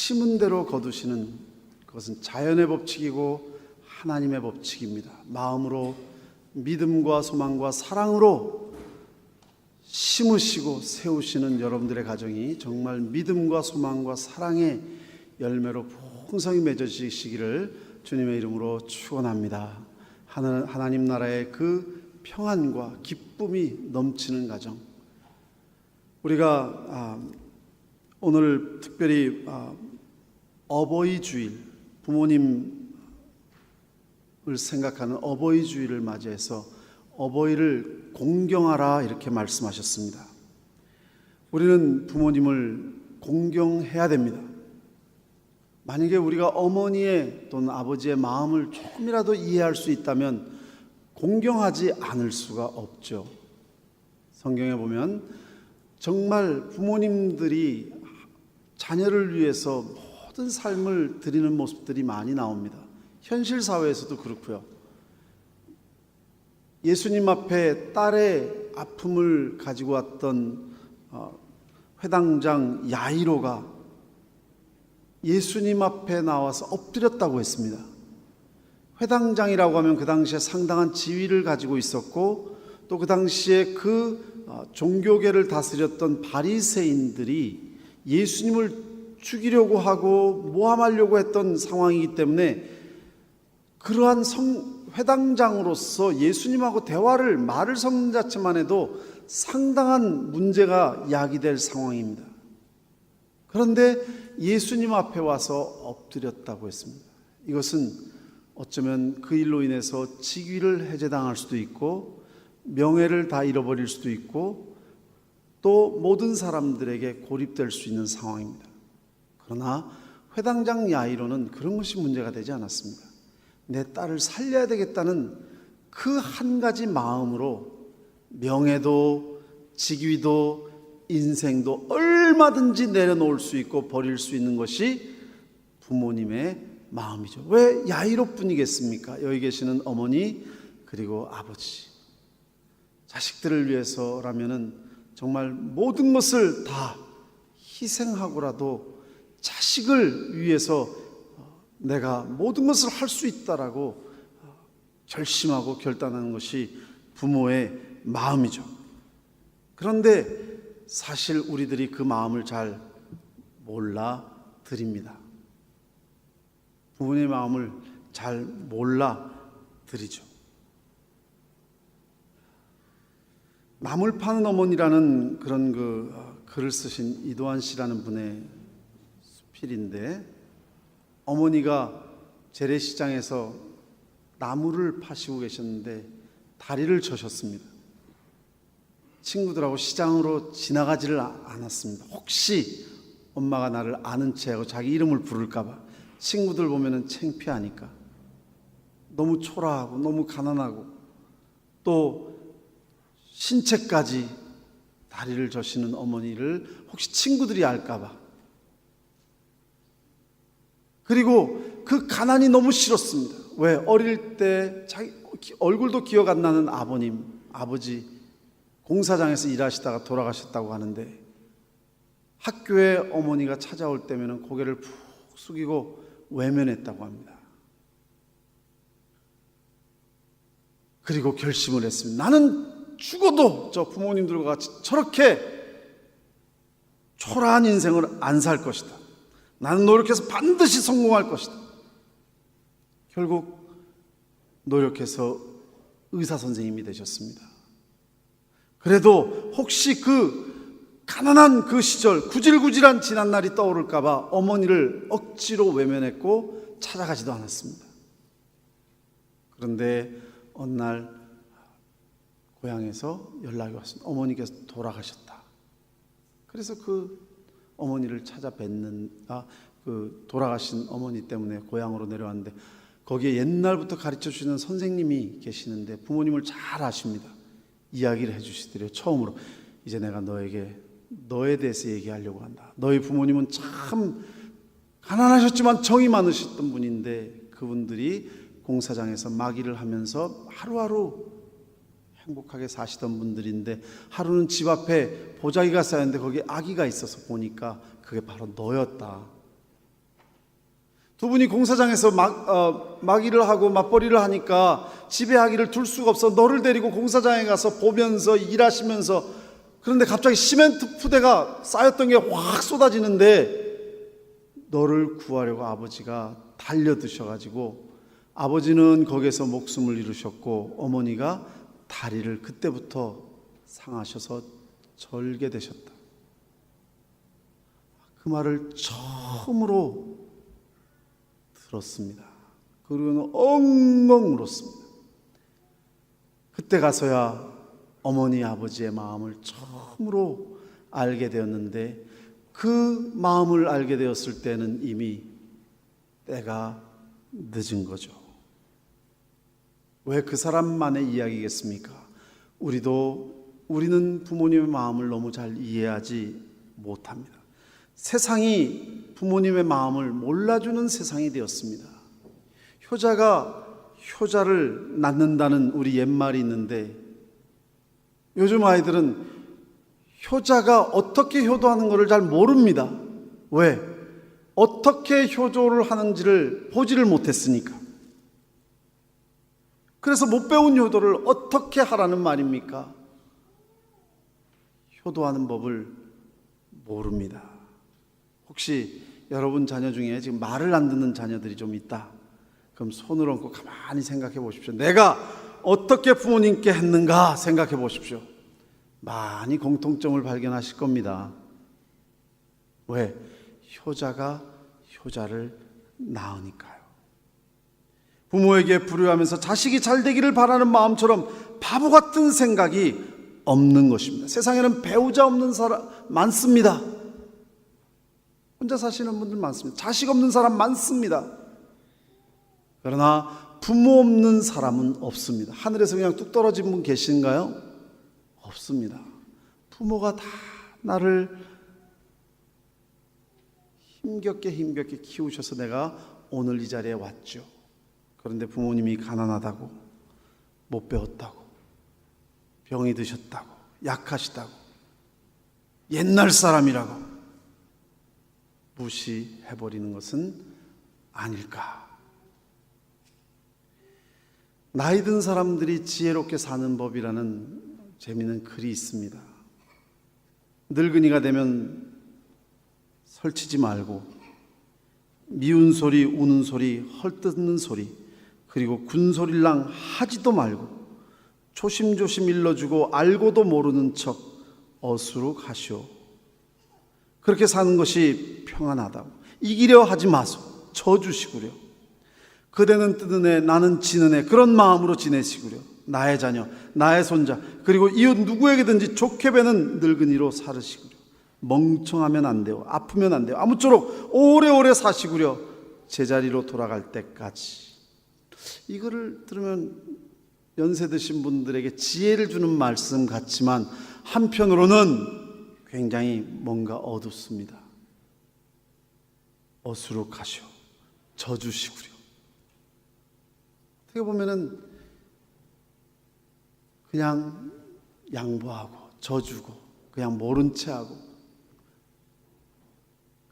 심은 대로 거두시는 그것은 자연의 법칙이고 하나님의 법칙입니다. 마음으로 믿음과 소망과 사랑으로 심으시고 세우시는 여러분들의 가정이 정말 믿음과 소망과 사랑의 열매로 풍성히 맺어지시기를 주님의 이름으로 축원합니다. 하나님 나라의 그 평안과 기쁨이 넘치는 가정, 우리가 오늘 특별히 어버이 주일, 부모님을 생각하는 어버이 주일을 맞이해서 어버이를 공경하라 이렇게 말씀하셨습니다. 우리는 부모님을 공경해야 됩니다. 만약에 우리가 어머니의 또는 아버지의 마음을 조금이라도 이해할 수 있다면 공경하지 않을 수가 없죠. 성경에 보면 정말 부모님들이 자녀를 위해서 모든 삶을 드리는 모습들이 많이 나옵니다. 현실 사회에서도 그렇고요. 예수님 앞에 딸의 아픔을 가지고 왔던 회당장 야이로가 예수님 앞에 나와서 엎드렸다고 했습니다. 회당장이라고 하면 그 당시에 상당한 지위를 가지고 있었고, 또 그 당시에 그 종교계를 다스렸던 바리새인들이 예수님을 죽이려고 하고 모함하려고 했던 상황이기 때문에 그러한 회당장으로서 예수님하고 말을 섞는 자체만 해도 상당한 문제가 야기될 상황입니다. 그런데 예수님 앞에 와서 엎드렸다고 했습니다. 이것은 어쩌면 그 일로 인해서 직위를 해제당할 수도 있고 명예를 다 잃어버릴 수도 있고 또 모든 사람들에게 고립될 수 있는 상황입니다. 그러나 회당장 야이로는 그런 것이 문제가 되지 않았습니다. 내 딸을 살려야 되겠다는 그 한 가지 마음으로 명예도 직위도 인생도 얼마든지 내려놓을 수 있고 버릴 수 있는 것이 부모님의 마음이죠. 왜 야이로뿐이겠습니까? 여기 계시는 어머니 그리고 아버지, 자식들을 위해서라면은 정말 모든 것을 다 희생하고라도 자식을 위해서 내가 모든 것을 할 수 있다라고 결심하고 결단하는 것이 부모의 마음이죠. 그런데 사실 우리들이 그 마음을 잘 몰라 드립니다. 부모의 마음을 잘 몰라 드리죠. 나물 파는 어머니라는 그런 글을 쓰신 이도환 씨라는 분의 수필인데, 어머니가 재래시장에서 나물을 파시고 계셨는데 다리를 저셨습니다. 친구들하고 시장으로 지나가지를 않았습니다. 혹시 엄마가 나를 아는 체하고 자기 이름을 부를까봐 친구들 보면은 창피하니까, 너무 초라하고 너무 가난하고 또 신체까지 다리를 저시는 어머니를 혹시 친구들이 알까봐, 그리고 그 가난이 너무 싫었습니다. 왜? 어릴 때 자기 얼굴도 기억 안 나는 아버지 공사장에서 일하시다가 돌아가셨다고 하는데, 학교에 어머니가 찾아올 때면 고개를 푹 숙이고 외면했다고 합니다. 그리고 결심을 했습니다. 나는 죽어도 저 부모님들과 같이 저렇게 초라한 인생을 안 살 것이다. 나는 노력해서 반드시 성공할 것이다. 결국 노력해서 의사 선생님이 되셨습니다. 그래도 혹시 그 가난한 그 시절, 구질구질한 지난 날이 떠오를까봐 어머니를 억지로 외면했고 찾아가지도 않았습니다. 그런데 어느 날 고향에서 연락이 왔습니다. 어머니께서 돌아가셨다. 그래서 그 어머니를 찾아뵙는 그 돌아가신 어머니 때문에 고향으로 내려왔는데, 거기에 옛날부터 가르쳐 주시는 선생님이 계시는데 부모님을 잘 아십니다. 이야기를 해주시더래요. 처음으로 이제 내가 너에 대해서 얘기하려고 한다. 너희 부모님은 참 가난하셨지만 정이 많으셨던 분인데 그분들이 공사장에서 마기를 하면서 하루하루 행복하게 사시던 분들인데, 하루는 집 앞에 보자기가 쌓였는데 거기에 아기가 있어서 보니까 그게 바로 너였다. 두 분이 공사장에서 막 일을 하고 맞벌이를 하니까 집에 아기를 둘 수가 없어 너를 데리고 공사장에 가서 보면서 일하시면서, 그런데 갑자기 시멘트 푸대가 쌓였던 게 확 쏟아지는데 너를 구하려고 아버지가 달려드셔가지고 아버지는 거기에서 목숨을 잃으셨고 어머니가 다리를 그때부터 상하셔서 절게 되셨다. 그 말을 처음으로 들었습니다. 그리고는 엉엉 울었습니다. 그때 가서야 어머니 아버지의 마음을 처음으로 알게 되었는데, 그 마음을 알게 되었을 때는 이미 때가 늦은 거죠. 왜 그 사람만의 이야기겠습니까? 우리는 부모님의 마음을 너무 잘 이해하지 못합니다. 세상이 부모님의 마음을 몰라주는 세상이 되었습니다. 효자가 효자를 낳는다는 우리 옛말이 있는데, 요즘 아이들은 효자가 어떻게 효도하는 것을 잘 모릅니다. 왜? 어떻게 효도를 하는지를 보지를 못했으니까. 그래서 못 배운 효도를 어떻게 하라는 말입니까? 효도하는 법을 모릅니다. 혹시 여러분 자녀 중에 지금 말을 안 듣는 자녀들이 좀 있다, 그럼 손을 얹고 가만히 생각해 보십시오. 내가 어떻게 부모님께 했는가 생각해 보십시오. 많이 공통점을 발견하실 겁니다. 왜? 효자가 효자를 낳으니까요. 부모에게 불효하면서 자식이 잘 되기를 바라는 마음처럼 바보 같은 생각이 없는 것입니다. 세상에는 배우자 없는 사람 많습니다. 혼자 사시는 분들 많습니다. 자식 없는 사람 많습니다. 그러나 부모 없는 사람은 없습니다. 하늘에서 그냥 뚝 떨어진 분 계신가요? 없습니다. 부모가 다 나를 힘겹게 키우셔서 내가 오늘 이 자리에 왔죠. 그런데 부모님이 가난하다고, 못 배웠다고, 병이 드셨다고, 약하시다고, 옛날 사람이라고 무시해버리는 것은 아닐까. 나이 든 사람들이 지혜롭게 사는 법이라는 재미있는 글이 있습니다. 늙은이가 되면 설치지 말고 미운 소리, 우는 소리, 헐뜯는 소리, 그리고 군소리랑 하지도 말고 조심조심 일러주고 알고도 모르는 척 어수룩 하시오. 그렇게 사는 것이 평안하다고. 이기려 하지 마소. 져주시구려. 그대는 뜨는 애, 나는 지는 애, 그런 마음으로 지내시구려. 나의 자녀, 나의 손자, 그리고 이웃 누구에게든지 좋게 배는 늙은이로 살으시구려. 멍청하면 안 돼요. 아프면 안 돼요. 아무쪼록 오래오래 사시구려. 제자리로 돌아갈 때까지. 이거를 들으면 연세 드신 분들에게 지혜를 주는 말씀 같지만 한편으로는 굉장히 뭔가 어둡습니다. 어수룩하시오. 져주시구려. 어떻게 보면은 그냥 양보하고 져주고 그냥 모른 채하고,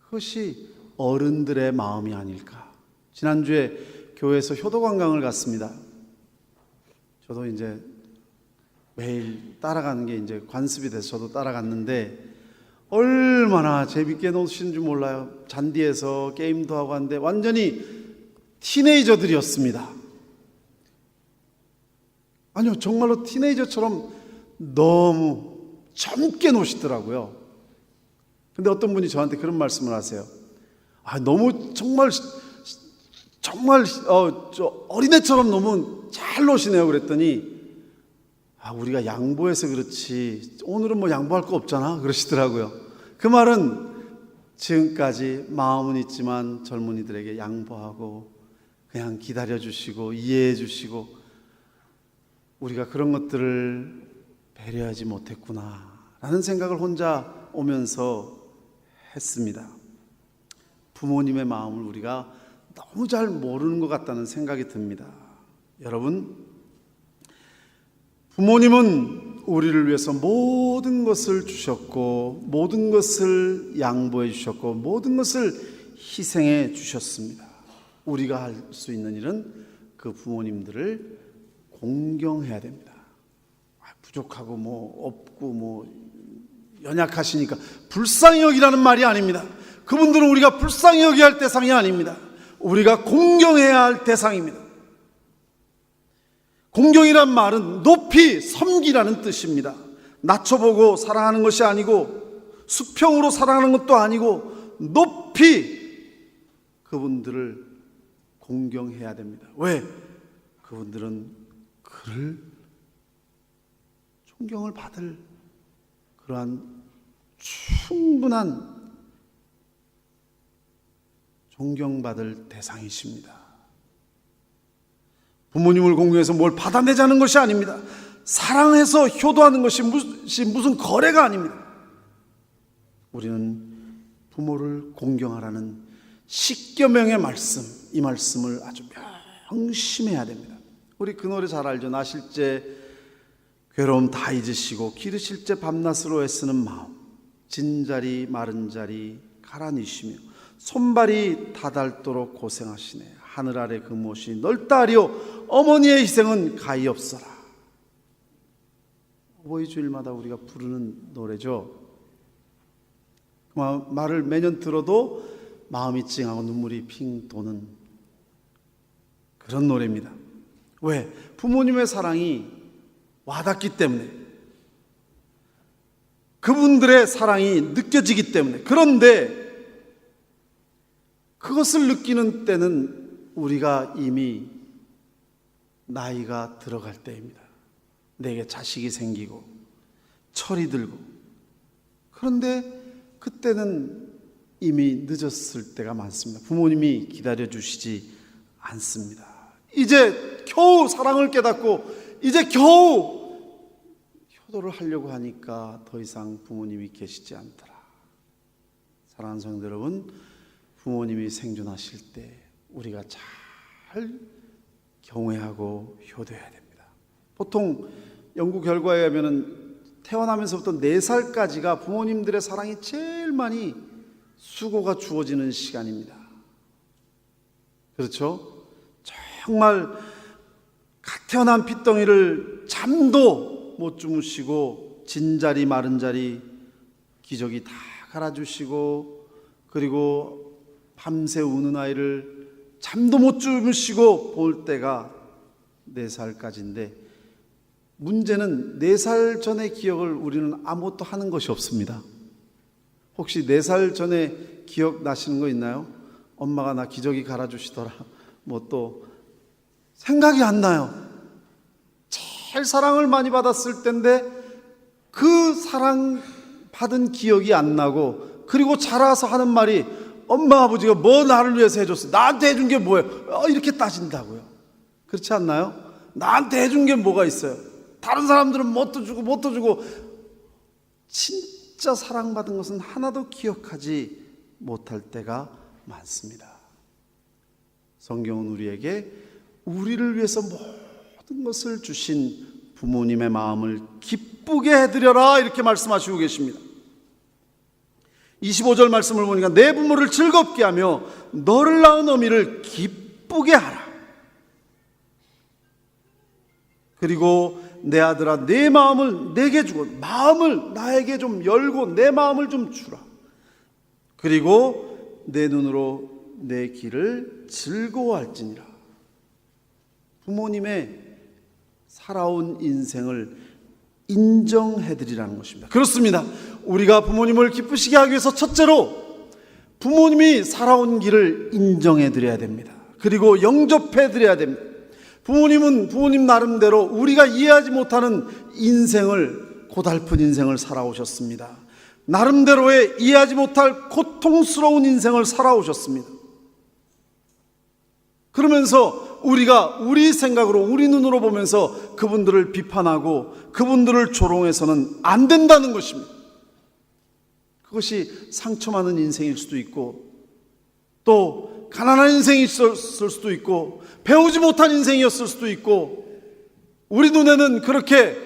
그것이 어른들의 마음이 아닐까. 지난주에 교회에서 효도관광을 갔습니다. 저도 이제 매일 따라가는 게 이제 관습이 돼서 저도 따라갔는데 얼마나 재밌게 노시는 줄 몰라요. 잔디에서 게임도 하고 하는데 완전히 티네이저들이었습니다. 아니요, 정말로 티네이저처럼 너무 젊게 노시더라고요. 근데 어떤 분이 저한테 그런 말씀을 하세요. 너무 정말 어린애처럼 너무 잘 노시네요. 그랬더니 우리가 양보해서 그렇지 오늘은 뭐 양보할 거 없잖아 그러시더라고요. 그 말은 지금까지 마음은 있지만 젊은이들에게 양보하고 그냥 기다려주시고 이해해주시고 우리가 그런 것들을 배려하지 못했구나 라는 생각을 혼자 오면서 했습니다. 부모님의 마음을 우리가 너무 잘 모르는 것 같다는 생각이 듭니다. 여러분, 부모님은 우리를 위해서 모든 것을 주셨고 모든 것을 양보해 주셨고 모든 것을 희생해 주셨습니다. 우리가 할 수 있는 일은 그 부모님들을 공경해야 됩니다. 부족하고 뭐 없고 뭐 연약하시니까 불쌍히 여기라는 말이 아닙니다. 그분들은 우리가 불쌍히 여겨야 할 대상이 아닙니다. 우리가 공경해야 할 대상입니다. 공경이란 말은 높이 섬기라는 뜻입니다. 낮춰보고 사랑하는 것이 아니고 수평으로 사랑하는 것도 아니고 높이 그분들을 공경해야 됩니다. 왜? 그분들은 그를 존경을 받을 그러한 충분한 존경받을 대상이십니다. 부모님을 공경해서 뭘 받아내자는 것이 아닙니다. 사랑해서 효도하는 것이 무슨 거래가 아닙니다. 우리는 부모를 공경하라는 십계명의 말씀, 이 말씀을 아주 명심해야 됩니다. 우리 그 노래 잘 알죠. 나실 때 괴로움 다 잊으시고 기르실 때 밤낮으로 애쓰는 마음, 진자리 마른 자리 가라니시며 손발이 다닳도록 고생하시네. 하늘 아래 그 못이 넓다 하리오. 어머니의 희생은 가히 없어라. 어버이 주일마다 우리가 부르는 노래죠. 말을 매년 들어도 마음이 찡하고 눈물이 핑 도는 그런 노래입니다. 왜? 부모님의 사랑이 와닿기 때문에, 그분들의 사랑이 느껴지기 때문에. 그런데 그것을 느끼는 때는 우리가 이미 나이가 들어갈 때입니다. 내게 자식이 생기고 철이 들고. 그런데 그때는 이미 늦었을 때가 많습니다. 부모님이 기다려주시지 않습니다. 이제 겨우 사랑을 깨닫고 이제 겨우 효도를 하려고 하니까 더 이상 부모님이 계시지 않더라. 사랑하는 성도 여러분, 부모님이 생존하실 때 우리가 잘 경외하고 효도해야 됩니다. 보통 연구 결과에 하면은 태어나면서부터 4살까지가 부모님들의 사랑이 제일 많이 수고가 주어지는 시간입니다. 그렇죠? 정말 갓 태어난 핏덩이를 잠도 못 주무시고 진자리 마른 자리 기저귀 다 갈아주시고, 그리고 밤새 우는 아이를 잠도 못 주무시고 볼 때가 4살까지인데, 문제는 4살 전의 기억을 우리는 아무것도 하는 것이 없습니다. 혹시 4살 전에 기억나시는 거 있나요? 엄마가 나 기저귀 갈아주시더라, 뭐 또 생각이 안 나요. 제일 사랑을 많이 받았을 때인데 그 사랑 받은 기억이 안 나고, 그리고 자라서 하는 말이 엄마 아버지가 뭐 나를 위해서 해줬어, 나한테 해준 게 뭐예요? 이렇게 따진다고요. 그렇지 않나요? 나한테 해준 게 뭐가 있어요? 다른 사람들은 뭣도 주고 뭣도 주고. 진짜 사랑받은 것은 하나도 기억하지 못할 때가 많습니다. 성경은 우리에게 우리를 위해서 모든 것을 주신 부모님의 마음을 기쁘게 해드려라, 이렇게 말씀하시고 계십니다. 25절 말씀을 보니까 내 부모를 즐겁게 하며 너를 낳은 어미를 기쁘게 하라. 그리고 내 아들아, 내 마음을 내게 주고, 마음을 나에게 좀 열고 내 마음을 좀 주라. 그리고 내 눈으로 내 길을 즐거워할지니라. 부모님의 살아온 인생을 인정해드리라는 것입니다. 그렇습니다. 우리가 부모님을 기쁘시게 하기 위해서 첫째로 부모님이 살아온 길을 인정해드려야 됩니다. 그리고 영접해드려야 됩니다. 부모님은 부모님 나름대로 우리가 이해하지 못하는 인생을, 고달픈 인생을 살아오셨습니다. 나름대로의 이해하지 못할 고통스러운 인생을 살아오셨습니다. 그러면서 우리가 우리 생각으로, 우리 눈으로 보면서 그분들을 비판하고 그분들을 조롱해서는 안 된다는 것입니다. 그것이 상처 많은 인생일 수도 있고, 또 가난한 인생이 있었을 수도 있고, 배우지 못한 인생이었을 수도 있고, 우리 눈에는 그렇게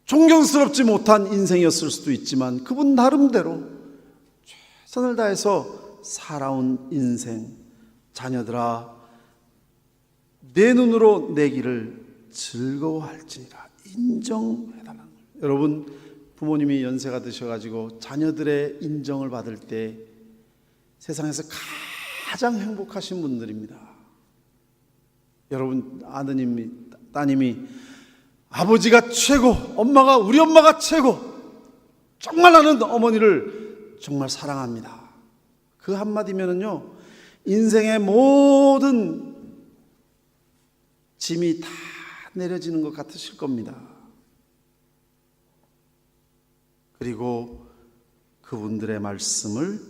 존경스럽지 못한 인생이었을 수도 있지만, 그분 나름대로 최선을 다해서 살아온 인생, 자녀들아 내 눈으로 내 길을 즐거워할지니라. 인정해달라는 거예요. 여러분, 부모님이 연세가 드셔가지고 자녀들의 인정을 받을 때 세상에서 가장 행복하신 분들입니다. 여러분, 아드님이, 따님이 아버지가 최고, 우리 엄마가 최고, 정말 나는 어머니를 정말 사랑합니다. 그 한마디면은요, 인생의 모든 짐이 다 내려지는 것 같으실 겁니다. 그리고 그분들의 말씀을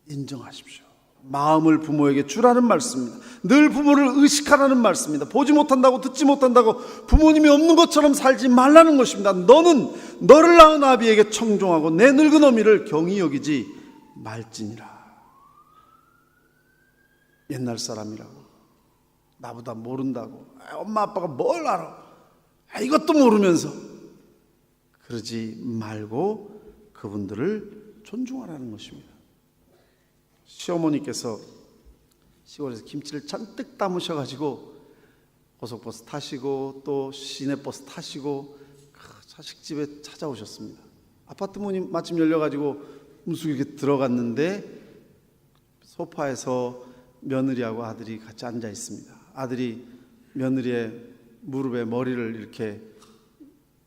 인정하십시오. 마음을 부모에게 주라는 말씀입니다. 늘 부모를 의식하라는 말씀입니다. 보지 못한다고, 듣지 못한다고 부모님이 없는 것처럼 살지 말라는 것입니다. 너는 너를 낳은 아비에게 청종하고 내 늙은 어미를 경히 여기지 말지니라. 옛날 사람이라고, 나보다 모른다고, 엄마 아빠가 뭘 알아, 이것도 모르면서 그러지 말고 그분들을 존중하라는 것입니다. 시어머니께서 시골에서 김치를 잔뜩 담으셔가지고 고속버스 타시고 또 시내버스 타시고 자식집에 찾아오셨습니다. 아파트 문이 마침 열려가지고 문숙이 이렇게 들어갔는데 소파에서 며느리하고 아들이 같이 앉아 있습니다. 아들이 며느리의 무릎에 머리를 이렇게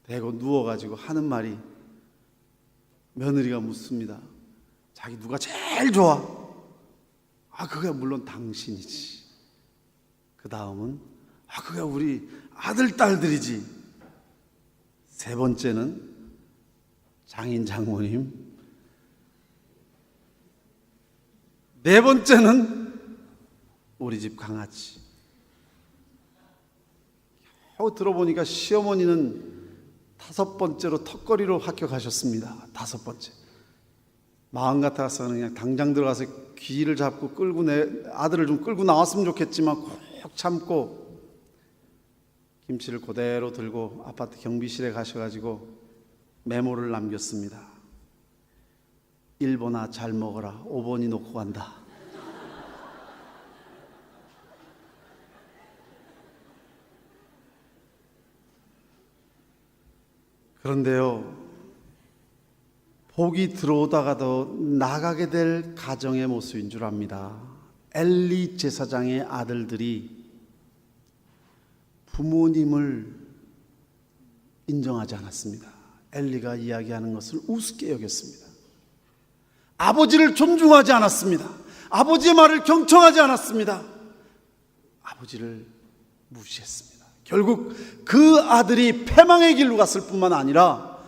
대고 누워가지고 하는 말이, 며느리가 묻습니다. 자기 누가 제일 좋아? 그게 물론 당신이지. 그 다음은 그게 우리 아들, 딸들이지. 세 번째는 장인, 장모님. 네 번째는 우리 집 강아지. 들어보니까 시어머니는 5번째로 턱걸이로 합격하셨습니다. 5번째. 마음 같아서는 그냥 당장 들어가서 귀를 잡고 끌고 아들을 좀 끌고 나왔으면 좋겠지만 꼭 참고 김치를 그대로 들고 아파트 경비실에 가셔가지고 메모를 남겼습니다. 1번아 잘 먹어라. 5번이 놓고 간다. 그런데요, 복이 들어오다가도 나가게 될 가정의 모습인 줄 압니다. 엘리 제사장의 아들들이 부모님을 인정하지 않았습니다. 엘리가 이야기하는 것을 우습게 여겼습니다. 아버지를 존중하지 않았습니다. 아버지의 말을 경청하지 않았습니다. 아버지를 무시했습니다. 결국 그 아들이 패망의 길로 갔을 뿐만 아니라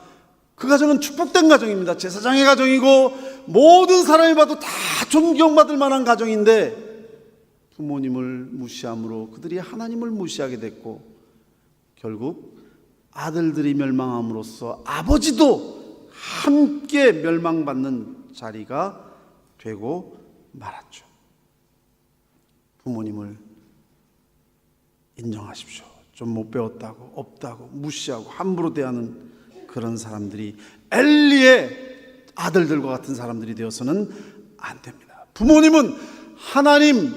그 가정은 축복된 가정입니다. 제사장의 가정이고 모든 사람이 봐도 다 존경받을 만한 가정인데 부모님을 무시함으로 그들이 하나님을 무시하게 됐고 결국 아들들이 멸망함으로써 아버지도 함께 멸망받는 자리가 되고 말았죠. 부모님을 인정하십시오. 좀 못 배웠다고, 없다고, 무시하고 함부로 대하는 그런 사람들이 엘리의 아들들과 같은 사람들이 되어서는 안 됩니다. 부모님은 하나님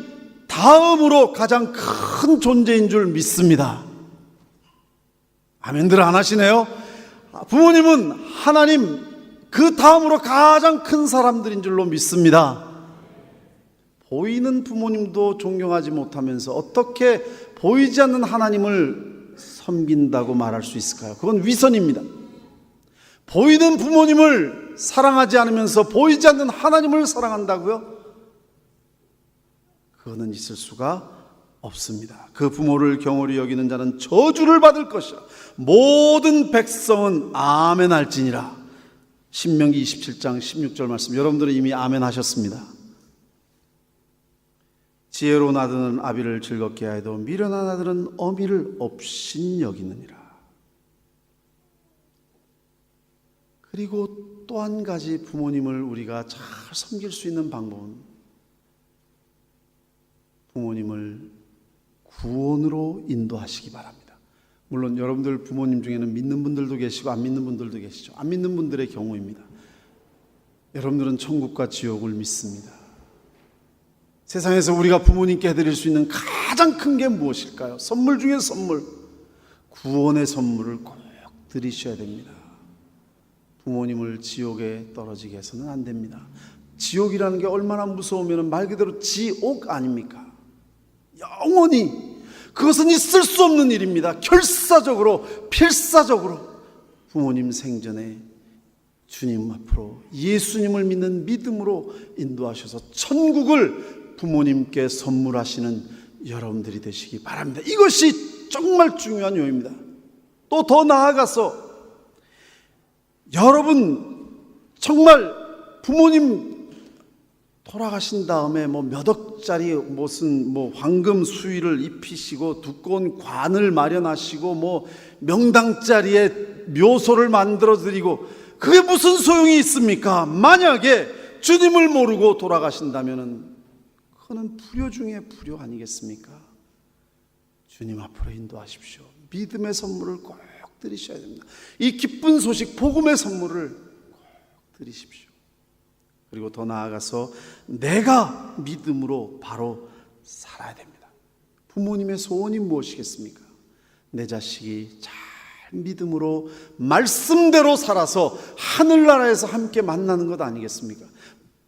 다음으로 가장 큰 존재인 줄 믿습니다. 아멘들 안 하시네요? 부모님은 하나님 그 다음으로 가장 큰 사람들인 줄로 믿습니다. 보이는 부모님도 존경하지 못하면서 어떻게 보이지 않는 하나님을 섬긴다고 말할 수 있을까요? 그건 위선입니다. 보이는 부모님을 사랑하지 않으면서 보이지 않는 하나님을 사랑한다고요? 그거는 있을 수가 없습니다. 그 부모를 경홀히 여기는 자는 저주를 받을 것이라. 모든 백성은 아멘 할지니라. 신명기 27장 16절 말씀, 여러분들은 이미 아멘 하셨습니다. 지혜로운 아들은 아비를 즐겁게 하여도 미련한 아들은 어미를 업신 여기느니라. 그리고 또 한 가지 부모님을 우리가 잘 섬길 수 있는 방법은 부모님을 구원으로 인도하시기 바랍니다. 물론 여러분들 부모님 중에는 믿는 분들도 계시고 안 믿는 분들도 계시죠. 안 믿는 분들의 경우입니다. 여러분들은 천국과 지옥을 믿습니다. 세상에서 우리가 부모님께 해드릴 수 있는 가장 큰 게 무엇일까요? 선물 중에 선물, 구원의 선물을 꼭 드리셔야 됩니다. 부모님을 지옥에 떨어지게 해서는 안 됩니다. 지옥이라는 게 얼마나 무서우면 말 그대로 지옥 아닙니까? 영원히 그것은 있을 수 없는 일입니다. 결사적으로 필사적으로 부모님 생전에 주님 앞으로 예수님을 믿는 믿음으로 인도하셔서 천국을 부모님께 선물하시는 여러분들이 되시기 바랍니다. 이것이 정말 중요한 요입니다. 또 더 나아가서 여러분 정말 부모님 돌아가신 다음에 몇 억짜리 무슨 황금 수의를 입히시고 두꺼운 관을 마련하시고 명당 자리에 묘소를 만들어 드리고 그게 무슨 소용이 있습니까? 만약에 주님을 모르고 돌아가신다면은 그거는 불효 중에 불효 아니겠습니까? 주님 앞으로 인도하십시오. 믿음의 선물을 꼭 드리셔야 됩니다. 이 기쁜 소식 복음의 선물을 꼭 드리십시오. 그리고 더 나아가서 내가 믿음으로 바로 살아야 됩니다. 부모님의 소원이 무엇이겠습니까? 내 자식이 잘 믿음으로 말씀대로 살아서 하늘나라에서 함께 만나는 것 아니겠습니까?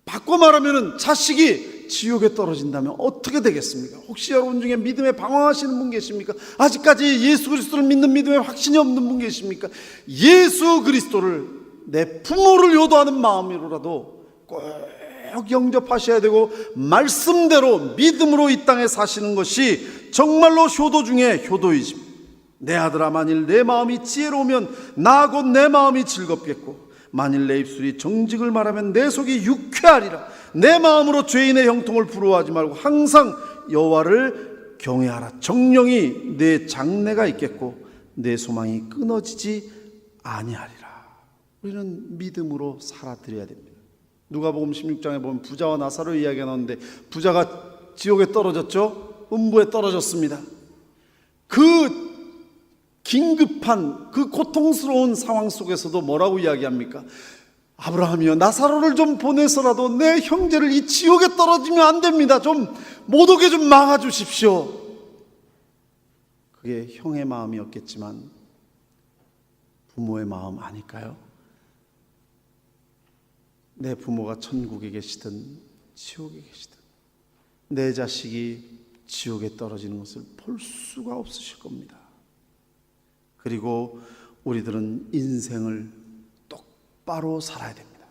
바꿔 말하면 자식이 지옥에 떨어진다면 어떻게 되겠습니까? 혹시 여러분 중에 믿음에 방황하시는 분 계십니까? 아직까지 예수 그리스도를 믿는 믿음에 확신이 없는 분 계십니까? 예수 그리스도를 내 부모를 효도하는 마음으로라도 꼭 영접하셔야 되고 말씀대로 믿음으로 이 땅에 사시는 것이 정말로 효도 중에 효도이십니다. 내 아들아, 만일 내 마음이 지혜로우면 나 곧 내 마음이 즐겁겠고 만일 내 입술이 정직을 말하면 내 속이 유쾌하리라. 내 마음으로 죄인의 형통을 부러워하지 말고 항상 여호와를 경외하라. 정령이 내 장래가 있겠고 내 소망이 끊어지지 아니하리라. 우리는 믿음으로 살아드려야 됩니다. 누가복음 16장에 보면 부자와 나사로 이야기가 나오는데 부자가 지옥에 떨어졌죠. 음부에 떨어졌습니다. 그 긴급한 그 고통스러운 상황 속에서도 뭐라고 이야기합니까? 아브라함이여, 나사로를 좀 보내서라도 내 형제를 이 지옥에 떨어지면 안 됩니다. 좀 못 오게 좀 막아주십시오. 그게 형의 마음이었겠지만 부모의 마음 아닐까요? 내 부모가 천국에 계시든 지옥에 계시든 내 자식이 지옥에 떨어지는 것을 볼 수가 없으실 겁니다. 그리고 우리들은 인생을 똑바로 살아야 됩니다.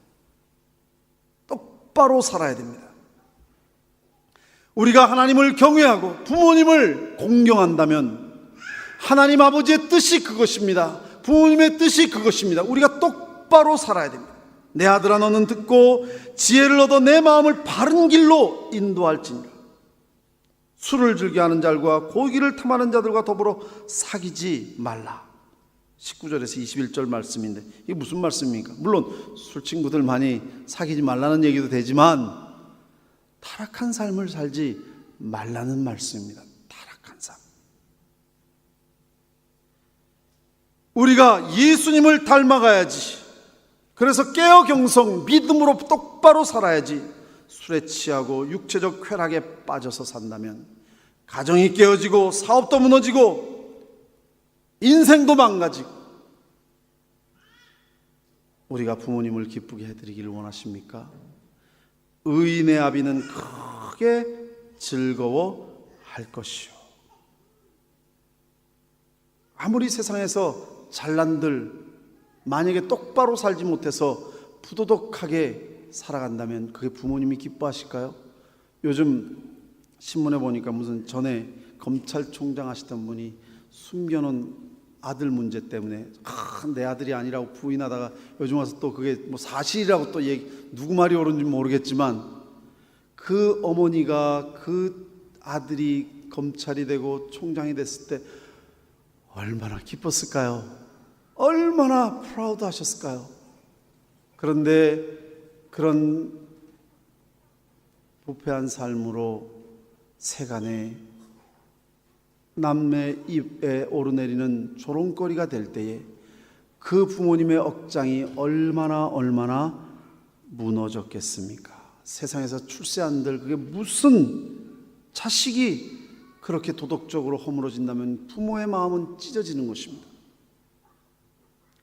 똑바로 살아야 됩니다. 우리가 하나님을 경외하고 부모님을 공경한다면 하나님 아버지의 뜻이 그것입니다. 부모님의 뜻이 그것입니다. 우리가 똑바로 살아야 됩니다. 내 아들아, 너는 듣고 지혜를 얻어 내 마음을 바른 길로 인도할지니라. 술을 즐겨하는 자들과 고기를 탐하는 자들과 더불어 사귀지 말라. 19절에서 21절 말씀인데 이게 무슨 말씀입니까? 물론 술 친구들 많이 사귀지 말라는 얘기도 되지만 타락한 삶을 살지 말라는 말씀입니다. 타락한 삶. 우리가 예수님을 닮아가야지. 그래서 깨어 경성 믿음으로 똑바로 살아야지. 술에 취하고 육체적 쾌락에 빠져서 산다면 가정이 깨어지고 사업도 무너지고 인생도 망가지고. 우리가 부모님을 기쁘게 해드리기를 원하십니까? 의인의 아비는 크게 즐거워할 것이요. 아무리 세상에서 잘난들 만약에 똑바로 살지 못해서 부도덕하게 살아간다면 그게 부모님이 기뻐하실까요? 요즘 신문에 보니까 무슨 전에 검찰총장 하시던 분이 숨겨놓은 아들 문제 때문에 내 아들이 아니라고 부인하다가 요즘 와서 또 그게 사실이라고 또 누구 말이 옳은지 모르겠지만 그 어머니가 그 아들이 검찰이 되고 총장이 됐을 때 얼마나 기뻤을까요? 얼마나 프라우드 하셨을까요? 그런데 그런 부패한 삶으로 세간에 남의 입에 오르내리는 조롱거리가 될 때에 그 부모님의 억장이 얼마나 무너졌겠습니까? 세상에서 출세한들 그게 무슨 자식이 그렇게 도덕적으로 허물어진다면 부모의 마음은 찢어지는 것입니다.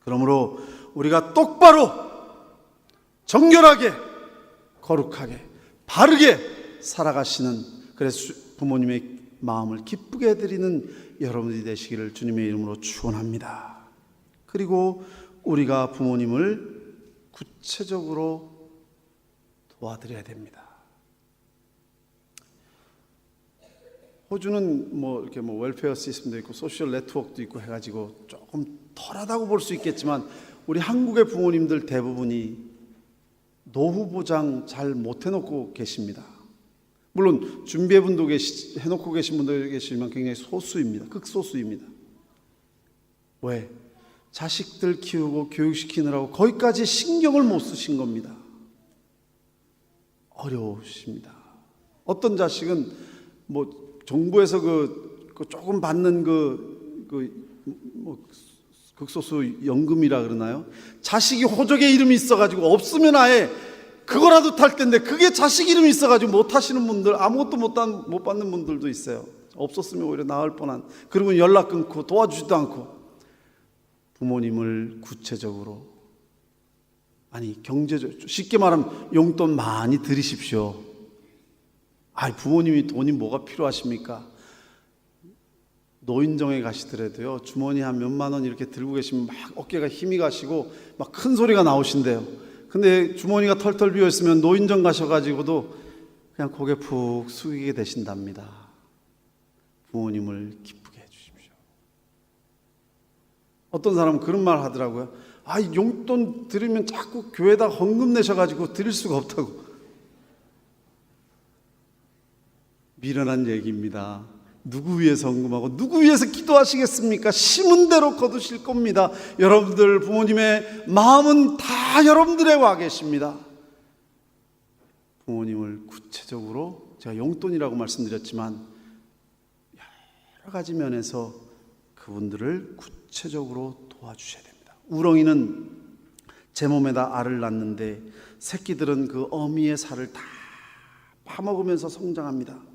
그러므로 우리가 똑바로 정결하게 거룩하게 바르게 살아가시는, 그래서 부모님의 마음을 기쁘게 해드리는 여러분들이 되시기를 주님의 이름으로 축원합니다. 그리고 우리가 부모님을 구체적으로 도와드려야 됩니다. 호주는 이렇게 웰페어 시스템도 있고 소셜 네트워크도 있고 해가지고 조금 덜하다고 볼 수 있겠지만, 우리 한국의 부모님들 대부분이 노후 보장 잘 못 해놓고 계십니다. 물론 준비해분도 해놓고 계신 분도 계시지만 굉장히 소수입니다. 극소수입니다. 왜? 자식들 키우고 교육시키느라고 거기까지 신경을 못 쓰신 겁니다. 어려우십니다. 어떤 자식은 정부에서 조금 받는 극소수 연금이라 그러나요? 자식이 호적에 이름이 있어가지고 없으면 아예 그거라도 탈 텐데, 그게 자식 이름이 있어가지고 못 하시는 분들, 아무것도 못 받는 분들도 있어요. 없었으면 오히려 나을 뻔한. 그리고 연락 끊고 도와주지도 않고. 부모님을 구체적으로, 경제적으로, 쉽게 말하면 용돈 많이 드리십시오. 부모님이 돈이 뭐가 필요하십니까? 노인정에 가시더라도요, 주머니 한 몇만 원 이렇게 들고 계시면 막 어깨가 힘이 가시고 막 큰 소리가 나오신대요. 근데 주머니가 털털 비어 있으면 노인정 가셔가지고도 그냥 고개 푹 숙이게 되신답니다. 부모님을 기쁘게 해주십시오. 어떤 사람은 그런 말 하더라고요. 용돈 드리면 자꾸 교회에다 헌금 내셔가지고 드릴 수가 없다고. 미련한 얘기입니다. 누구 위해서 헌금하고 누구 위해서 기도하시겠습니까? 심은 대로 거두실 겁니다. 여러분들 부모님의 마음은 다 여러분들에 와 계십니다. 부모님을 구체적으로, 제가 용돈이라고 말씀드렸지만 여러 가지 면에서 그분들을 구체적으로 도와주셔야 됩니다. 우렁이는 제 몸에다 알을 낳는데 새끼들은 그 어미의 살을 다 파먹으면서 성장합니다.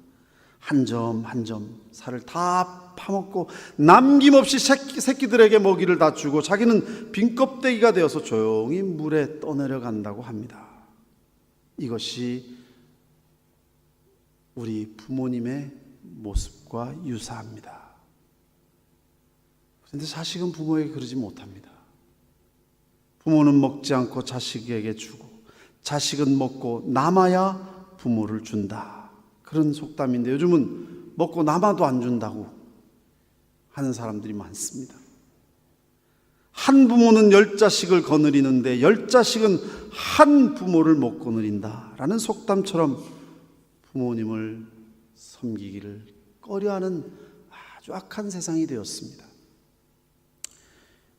한 점 한 점 살을 다 파먹고 남김없이 새끼들에게 먹이를 다 주고 자기는 빈 껍데기가 되어서 조용히 물에 떠내려 간다고 합니다. 이것이 우리 부모님의 모습과 유사합니다. 그런데 자식은 부모에게 그러지 못합니다. 부모는 먹지 않고 자식에게 주고 자식은 먹고 남아야 부모를 준다. 그런 속담인데 요즘은 먹고 남아도 안 준다고 하는 사람들이 많습니다. 한 부모는 10자식을 거느리는데 10자식은 한 부모를 못 거느린다라는 속담처럼 부모님을 섬기기를 꺼려하는 아주 악한 세상이 되었습니다.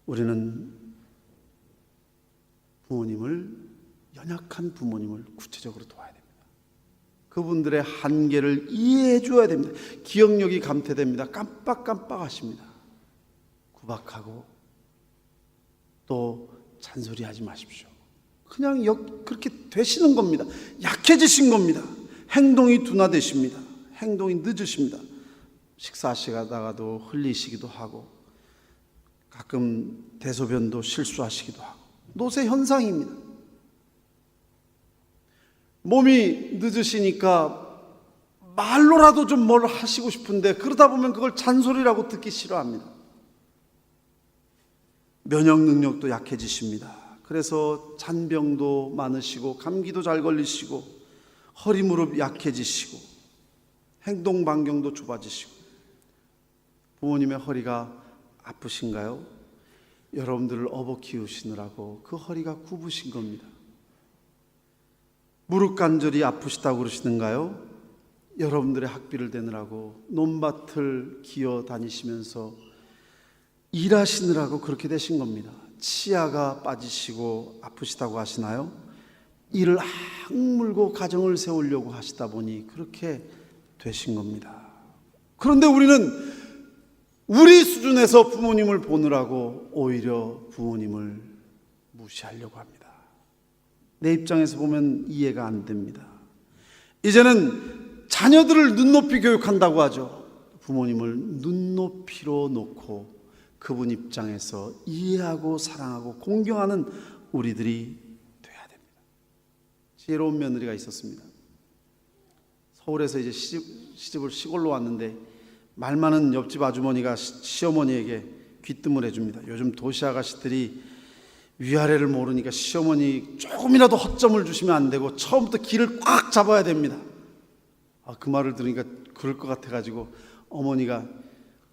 우리는 연약한 부모님을 구체적으로 도와야 됩니다. 그분들의 한계를 이해해 줘야 됩니다. 기억력이 감퇴됩니다. 깜빡깜빡 하십니다. 구박하고 또 잔소리하지 마십시오. 그냥 그렇게 되시는 겁니다. 약해지신 겁니다. 행동이 둔화되십니다. 행동이 늦으십니다. 식사하시다가도 흘리시기도 하고 가끔 대소변도 실수하시기도 하고 노쇠 현상입니다. 몸이 늦으시니까 말로라도 좀 뭘 하시고 싶은데 그러다 보면 그걸 잔소리라고 듣기 싫어합니다. 면역 능력도 약해지십니다. 그래서 잔병도 많으시고 감기도 잘 걸리시고 허리 무릎 약해지시고 행동 반경도 좁아지시고. 부모님의 허리가 아프신가요? 여러분들을 업어 키우시느라고 그 허리가 굽으신 겁니다. 무릎 관절이 아프시다고 그러시는가요? 여러분들의 학비를 대느라고 논밭을 기어 다니시면서 일하시느라고 그렇게 되신 겁니다. 치아가 빠지시고 아프시다고 하시나요? 이를 악물고 가정을 세우려고 하시다 보니 그렇게 되신 겁니다. 그런데 우리는 우리 수준에서 부모님을 보느라고 오히려 부모님을 무시하려고 합니다. 내 입장에서 보면 이해가 안 됩니다. 이제는 자녀들을 눈높이 교육한다고 하죠. 부모님을 눈높이로 놓고 그분 입장에서 이해하고 사랑하고 공경하는 우리들이 돼야 됩니다. 지혜로운 며느리가 있었습니다. 서울에서 이제 시집을 시골로 왔는데 말 많은 옆집 아주머니가 시어머니에게 귀뜸을 해줍니다. 요즘 도시 아가씨들이 위아래를 모르니까 시어머니 조금이라도 허점을 주시면 안 되고 처음부터 길을 꽉 잡아야 됩니다. 그 말을 들으니까 그럴 것 같아가지고 어머니가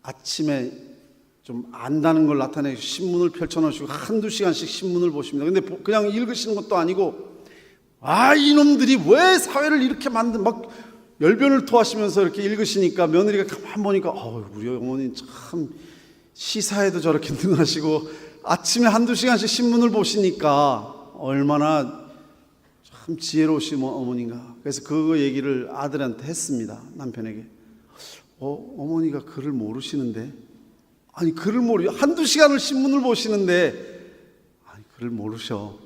아침에 좀 안다는 걸 나타내고 신문을 펼쳐놓으시고 한두 시간씩 신문을 보십니다. 근데 그냥 읽으시는 것도 아니고 이놈들이 왜 사회를 이렇게 막 열변을 토하시면서 이렇게 읽으시니까 며느리가 가만 보니까 우리 어머니 참 시사에도 저렇게 능하시고 아침에 한두 시간씩 신문을 보시니까 얼마나 참 지혜로우신 어머니인가. 그래서 그 얘기를 아들한테 했습니다. 남편에게. 어머니가 글을 모르시는데 글을 한두 시간을 신문을 보시는데 글을 모르셔.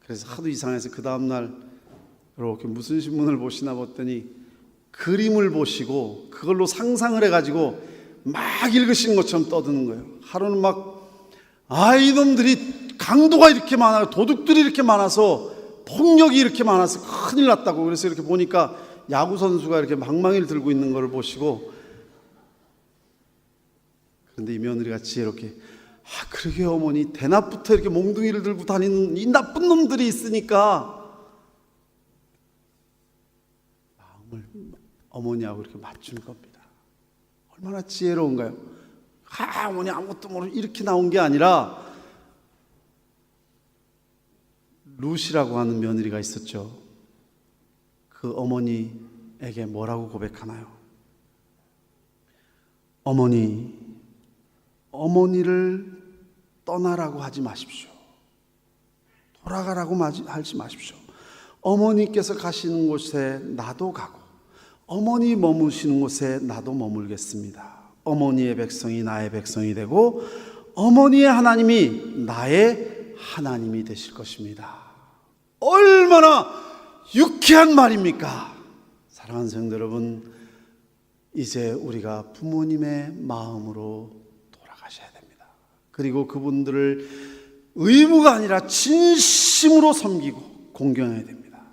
그래서 하도 이상해서 그 다음날 이렇게 무슨 신문을 보시나 봤더니 그림을 보시고 그걸로 상상을 해가지고 막 읽으시는 것처럼 떠드는 거예요. 하루는 이놈들이 강도가 이렇게 많아요. 도둑들이 이렇게 많아서 폭력이 이렇게 많아서 큰일 났다고. 그래서 이렇게 보니까 야구선수가 이렇게 망망이를 들고 있는 걸 보시고, 그런데 이 며느리가 지혜롭게 그러게 어머니 대낮부터 이렇게 몽둥이를 들고 다니는 이 나쁜 놈들이 있으니까 마음을 어머니하고 이렇게 맞추는 겁니다. 얼마나 지혜로운가요? 어머니 아무것도 모르고 이렇게 나온 게 아니라 루시라고 하는 며느리가 있었죠. 그 어머니에게 뭐라고 고백하나요? 어머니를 떠나라고 하지 마십시오. 돌아가라고 하지 마십시오. 어머니께서 가시는 곳에 나도 가고 어머니 머무시는 곳에 나도 머물겠습니다. 어머니의 백성이 나의 백성이 되고 어머니의 하나님이 나의 하나님이 되실 것입니다. 얼마나 유쾌한 말입니까? 사랑하는 성도 여러분, 이제 우리가 부모님의 마음으로 돌아가셔야 됩니다. 그리고 그분들을 의무가 아니라 진심으로 섬기고 공경해야 됩니다.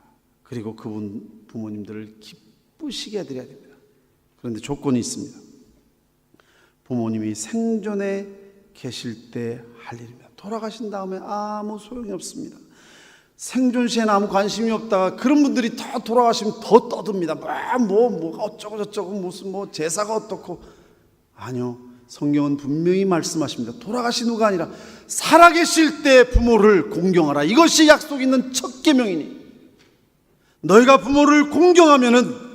그리고 그분 부모님들을 기쁘시게 해드려야 됩니다. 그런데 조건이 있습니다. 부모님이 생존에 계실 때 할 일입니다. 돌아가신 다음에 아무 소용이 없습니다. 생존 시에는 아무 관심이 없다가 그런 분들이 다 돌아가시면 더 떠듭니다. 뭐가 어쩌고 저쩌고 무슨 제사가 어떻고. 아니요, 성경은 분명히 말씀하십니다. 돌아가신 후가 아니라 살아계실 때 부모를 공경하라. 이것이 약속 있는 첫 계명이니 너희가 부모를 공경하면은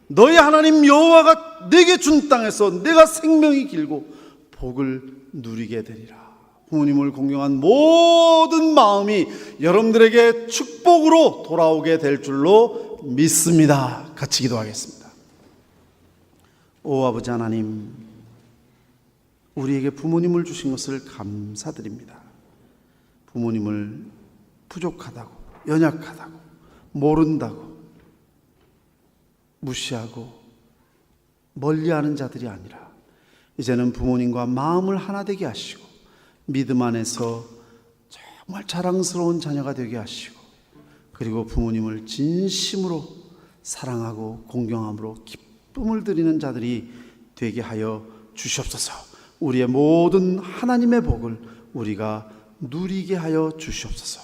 너희 하나님 여호와가 내게 준 땅에서 내가 생명이 길고 복을 누리게 되리라. 부모님을 공경한 모든 마음이 여러분들에게 축복으로 돌아오게 될 줄로 믿습니다. 같이 기도하겠습니다. 오 아버지 하나님, 우리에게 부모님을 주신 것을 감사드립니다. 부모님을 부족하다고, 연약하다고, 모른다고, 무시하고 멀리하는 자들이 아니라 이제는 부모님과 마음을 하나 되게 하시고 믿음 안에서 정말 자랑스러운 자녀가 되게 하시고 그리고 부모님을 진심으로 사랑하고 공경함으로 기쁨을 드리는 자들이 되게 하여 주시옵소서. 우리의 모든 하나님의 복을 우리가 누리게 하여 주시옵소서.